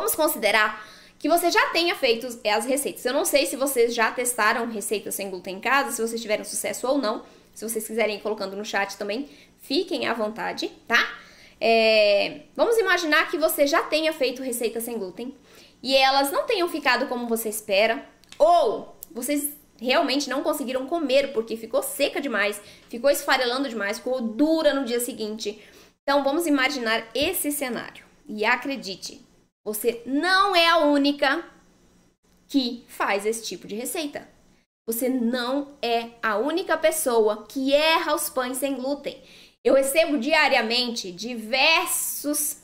Vamos considerar que você já tenha feito as receitas. Eu não sei se vocês já testaram receitas sem glúten em casa, se vocês tiveram sucesso ou não. Se vocês quiserem ir colocando no chat também, fiquem à vontade, tá? Vamos imaginar que você já tenha feito receitas sem glúten e elas não tenham ficado como você espera, ou vocês realmente não conseguiram comer porque ficou seca demais, ficou esfarelando demais, ficou dura no dia seguinte. Então vamos imaginar esse cenário. E acredite, você não é a única que faz esse tipo de receita. Você não é a única pessoa que erra os pães sem glúten. Eu recebo diariamente diversos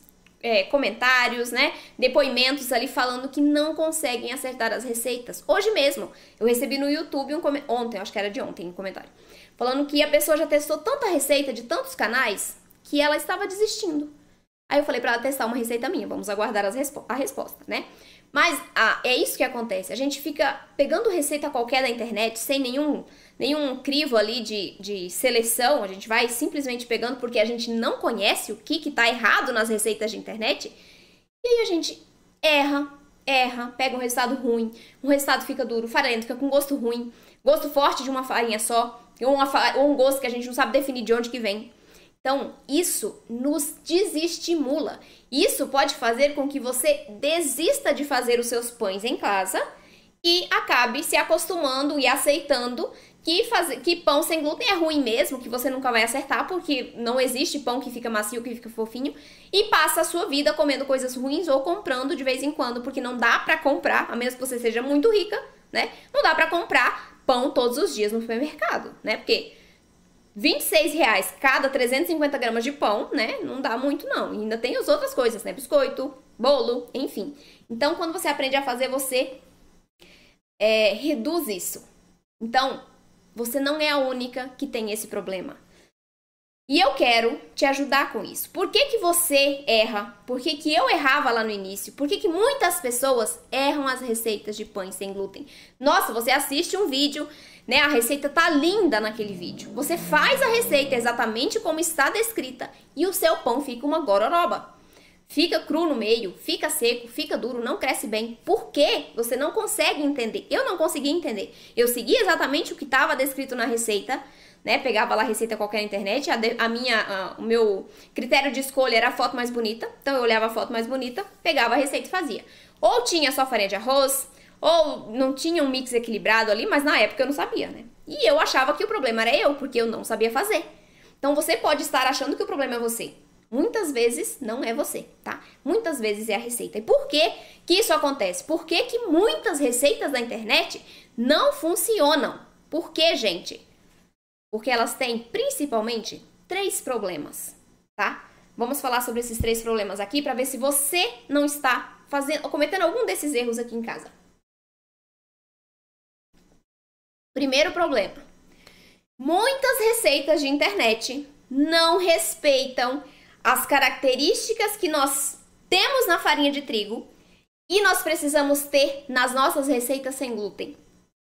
comentários, né? Depoimentos ali falando que não conseguem acertar as receitas. Hoje mesmo, eu recebi no YouTube ontem, acho que era de ontem, um comentário, falando que a pessoa já testou tanta receita de tantos canais que ela estava desistindo. Aí eu falei pra ela testar uma receita minha, vamos aguardar a resposta, né? Mas é isso que acontece, a gente fica pegando receita qualquer da internet, sem nenhum crivo ali de seleção, a gente vai simplesmente pegando porque a gente não conhece o que tá errado nas receitas de internet, e aí a gente erra, pega um resultado ruim, um resultado fica duro, farelo, fica com gosto ruim, gosto forte de uma farinha só, ou um gosto que a gente não sabe definir de onde que vem. Então, isso nos desestimula. Isso pode fazer com que você desista de fazer os seus pães em casa e acabe se acostumando e aceitando que pão sem glúten é ruim mesmo, que você nunca vai acertar, porque não existe pão que fica macio, que fica fofinho, e passa a sua vida comendo coisas ruins ou comprando de vez em quando, porque não dá pra comprar, a menos que você seja muito rica, né? Não dá pra comprar pão todos os dias no supermercado, né? Porque R$26 cada 350 gramas de pão, né? Não dá muito, não. E ainda tem as outras coisas, né? Biscoito, bolo, enfim. Então, quando você aprende a fazer, você reduz isso. Então, você não é a única que tem esse problema. E eu quero te ajudar com isso. Por que você erra? Por que eu errava lá no início? Por que muitas pessoas erram as receitas de pães sem glúten? Nossa, você assiste um vídeo, né? A receita tá linda naquele vídeo. Você faz a receita exatamente como está descrita e o seu pão fica uma gororoba. Fica cru no meio, fica seco, fica duro, não cresce bem. Por quê? Você não consegue entender. Eu não consegui entender. Eu segui exatamente o que estava descrito na receita, né? Pegava lá a receita qualquer na internet, o meu critério de escolha era a foto mais bonita, então eu olhava a foto mais bonita, pegava a receita e fazia. Ou tinha só farinha de arroz, ou não tinha um mix equilibrado ali, mas na época eu não sabia, né? E eu achava que o problema era eu, porque eu não sabia fazer. Então você pode estar achando que o problema é você. Muitas vezes não é você, tá? Muitas vezes é a receita. E por que isso acontece? Por que muitas receitas da internet não funcionam? Por quê, gente? Porque elas têm, principalmente, 3 problemas, tá? Vamos falar sobre esses 3 problemas aqui para ver se você não está cometendo algum desses erros aqui em casa. Primeiro problema. Muitas receitas de internet não respeitam as características que nós temos na farinha de trigo e nós precisamos ter nas nossas receitas sem glúten.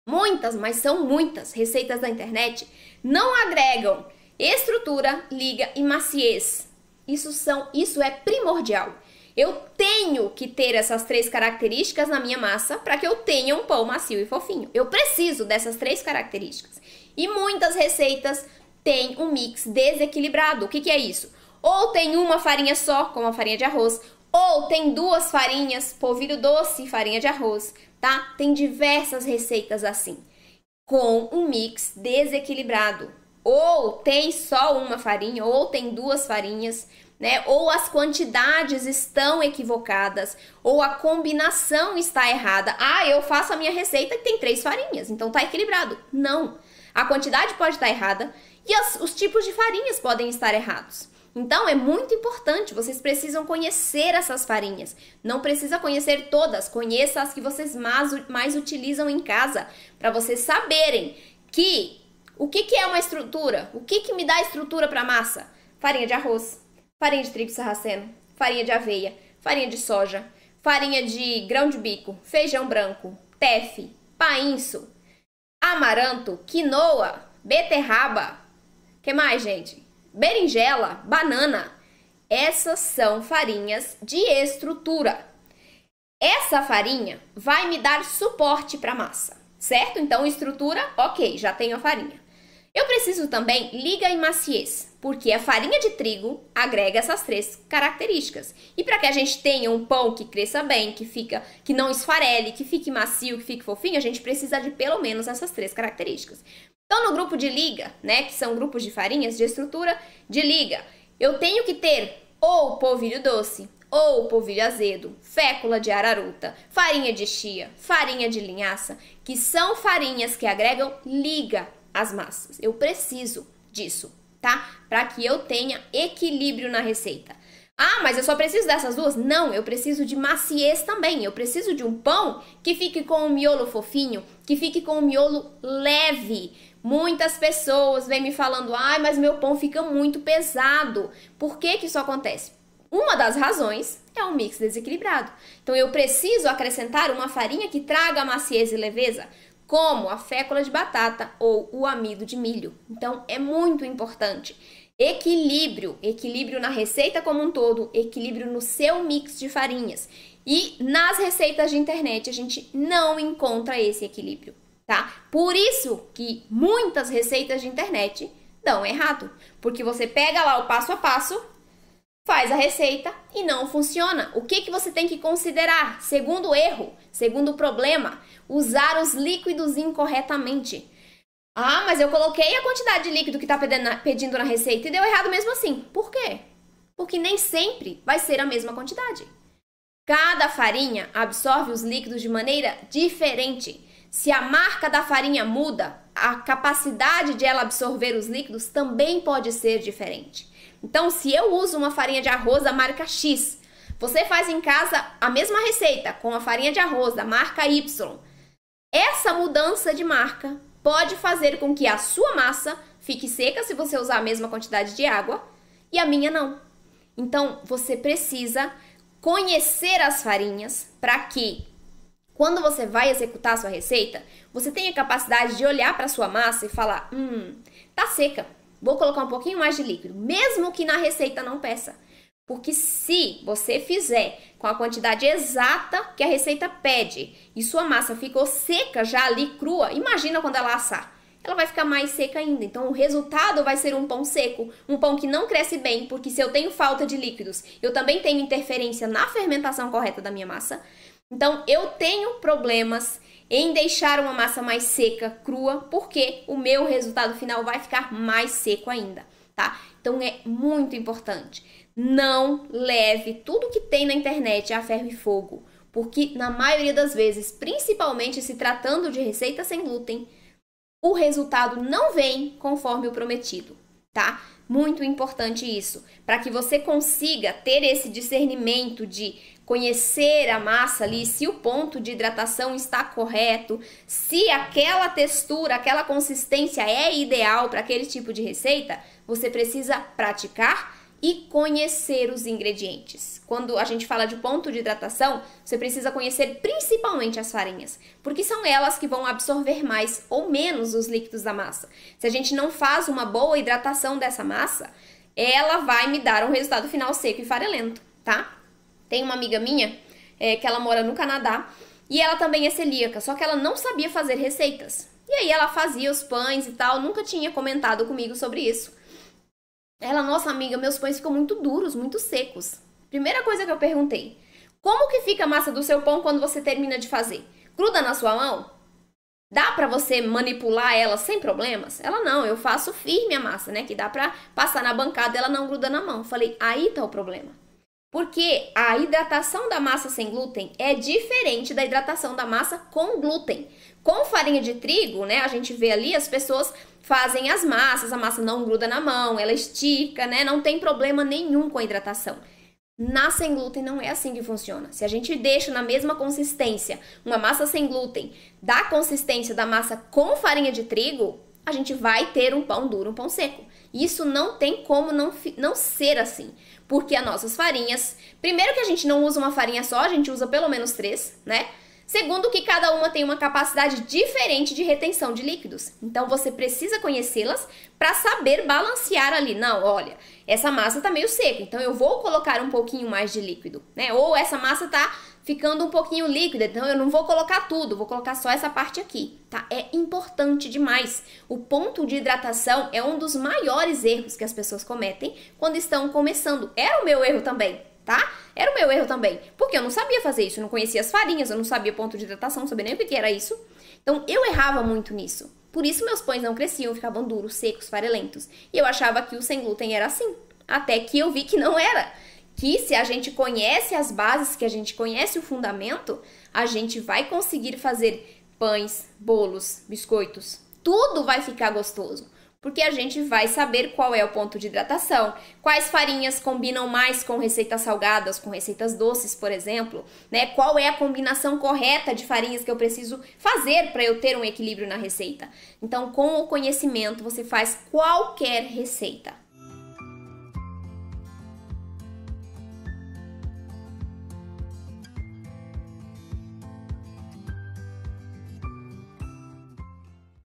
Muitas, mas são muitas receitas da internet não agregam estrutura, liga e maciez. Isso é primordial. Eu tenho que ter essas 3 características na minha massa para que eu tenha um pão macio e fofinho. Eu preciso dessas 3 características. E muitas receitas têm um mix desequilibrado. O que é isso? Ou tem uma farinha só, como a farinha de arroz, ou tem 2 farinhas, polvilho doce e farinha de arroz, tá? Tem diversas receitas assim, com um mix desequilibrado. Ou tem só uma farinha, ou tem 2 farinhas, né? Ou as quantidades estão equivocadas, ou a combinação está errada. Ah, eu faço a minha receita e tem 3 farinhas, então tá equilibrado. Não, a quantidade pode estar errada e os tipos de farinhas podem estar errados. Então, é muito importante, vocês precisam conhecer essas farinhas. Não precisa conhecer todas, conheça as que vocês mais utilizam em casa, para vocês saberem o que é uma estrutura, o que me dá estrutura para massa. Farinha de arroz, farinha de trigo sarraceno, farinha de aveia, farinha de soja, farinha de grão de bico, feijão branco, teff, painço, amaranto, quinoa, beterraba. Que mais, gente? Berinjela, banana, essas são farinhas de estrutura. Essa farinha vai me dar suporte para a massa, certo? Então, estrutura, ok, já tenho a farinha. Eu preciso também liga e maciez, porque a farinha de trigo agrega essas 3 características. E para que a gente tenha um pão que cresça bem, que não esfarele, que fique macio, que fique fofinho, a gente precisa de pelo menos essas 3 características. Então, no grupo de liga, né, que são grupos de farinhas de estrutura de liga, eu tenho que ter ou polvilho doce, ou polvilho azedo, fécula de araruta, farinha de chia, farinha de linhaça, que são farinhas que agregam liga às massas. Eu preciso disso, tá? Para que eu tenha equilíbrio na receita. Ah, mas eu só preciso dessas 2? Não, eu preciso de maciez também. Eu preciso de um pão que fique com o miolo fofinho, que fique com o miolo leve. Muitas pessoas vêm me falando, ai, mas meu pão fica muito pesado. Por que que isso acontece? Uma das razões é o mix desequilibrado. Então, eu preciso acrescentar uma farinha que traga maciez e leveza, como a fécula de batata ou o amido de milho. Então, é muito importante. Equilíbrio na receita como um todo, equilíbrio no seu mix de farinhas. E nas receitas de internet, a gente não encontra esse equilíbrio, tá? Por isso que muitas receitas de internet dão errado. Porque você pega lá o passo a passo, faz a receita e não funciona. O que você tem que considerar? Segundo erro, segundo problema, usar os líquidos incorretamente. Ah, mas eu coloquei a quantidade de líquido que está pedindo na receita e deu errado mesmo assim. Por quê? Porque nem sempre vai ser a mesma quantidade. Cada farinha absorve os líquidos de maneira diferente. Se a marca da farinha muda, a capacidade de ela absorver os líquidos também pode ser diferente. Então, se eu uso uma farinha de arroz da marca X, você faz em casa a mesma receita com a farinha de arroz da marca Y, essa mudança de marca pode fazer com que a sua massa fique seca se você usar a mesma quantidade de água e a minha não. Então, você precisa conhecer as farinhas para que, quando você vai executar a sua receita, você tenha a capacidade de olhar para a sua massa e falar, tá seca. Vou colocar um pouquinho mais de líquido, mesmo que na receita não peça. Porque se você fizer com a quantidade exata que a receita pede e sua massa ficou seca já ali crua, imagina quando ela assar. Ela vai ficar mais seca ainda. Então, o resultado vai ser um pão seco, um pão que não cresce bem, porque se eu tenho falta de líquidos, eu também tenho interferência na fermentação correta da minha massa. Então, eu tenho problemas em deixar uma massa mais seca, crua, porque o meu resultado final vai ficar mais seco ainda, tá? Então, é muito importante. Não leve tudo que tem na internet a ferro e fogo, porque na maioria das vezes, principalmente se tratando de receita sem glúten, o resultado não vem conforme o prometido, tá? Muito importante isso, para que você consiga ter esse discernimento de conhecer a massa ali, se o ponto de hidratação está correto, se aquela textura, aquela consistência é ideal para aquele tipo de receita, você precisa praticar e conhecer os ingredientes. Quando a gente fala de ponto de hidratação, você precisa conhecer principalmente as farinhas, porque são elas que vão absorver mais ou menos os líquidos da massa. Se a gente não faz uma boa hidratação dessa massa, ela vai me dar um resultado final seco e farelento, tá? Tem uma amiga minha que ela mora no Canadá e ela também é celíaca, só que ela não sabia fazer receitas. E aí ela fazia os pães e tal, nunca tinha comentado comigo sobre isso. Ela, nossa amiga, meus pães ficam muito duros, muito secos. Primeira coisa que eu perguntei, como que fica a massa do seu pão quando você termina de fazer? Gruda na sua mão? Dá pra você manipular ela sem problemas? Ela, não, eu faço firme a massa, né? Que dá pra passar na bancada e ela não gruda na mão. Falei, aí tá o problema. Porque a hidratação da massa sem glúten é diferente da hidratação da massa com glúten. Com farinha de trigo, né, a gente vê ali as pessoas fazem as massas, a massa não gruda na mão, ela estica, né, não tem problema nenhum com a hidratação. Na sem glúten não é assim que funciona. Se a gente deixa na mesma consistência uma massa sem glúten da consistência da massa com farinha de trigo, a gente vai ter um pão duro, um pão seco. Isso não tem como não ser assim. Porque as nossas farinhas, primeiro que a gente não usa uma farinha só, a gente usa pelo menos 3, né? Segundo, que cada uma tem uma capacidade diferente de retenção de líquidos. Então, você precisa conhecê-las para saber balancear ali. Não, olha, essa massa tá meio seca, então eu vou colocar um pouquinho mais de líquido, né? Ou essa massa tá ficando um pouquinho líquida, então eu não vou colocar tudo, vou colocar só essa parte aqui, tá? É importante demais. O ponto de hidratação é um dos maiores erros que as pessoas cometem quando estão começando. Era o meu erro também, tá? Era o meu erro também, porque eu não sabia fazer isso, eu não conhecia as farinhas, eu não sabia ponto de hidratação, não sabia nem o que era isso. Então, eu errava muito nisso. Por isso, meus pães não cresciam, ficavam duros, secos, farelentos. E eu achava que o sem glúten era assim, até que eu vi que não era. Que se a gente conhece as bases, que a gente conhece o fundamento, a gente vai conseguir fazer pães, bolos, biscoitos, tudo vai ficar gostoso. Porque a gente vai saber qual é o ponto de hidratação, quais farinhas combinam mais com receitas salgadas, com receitas doces, por exemplo, né? Qual é a combinação correta de farinhas que eu preciso fazer para eu ter um equilíbrio na receita. Então, com o conhecimento, você faz qualquer receita.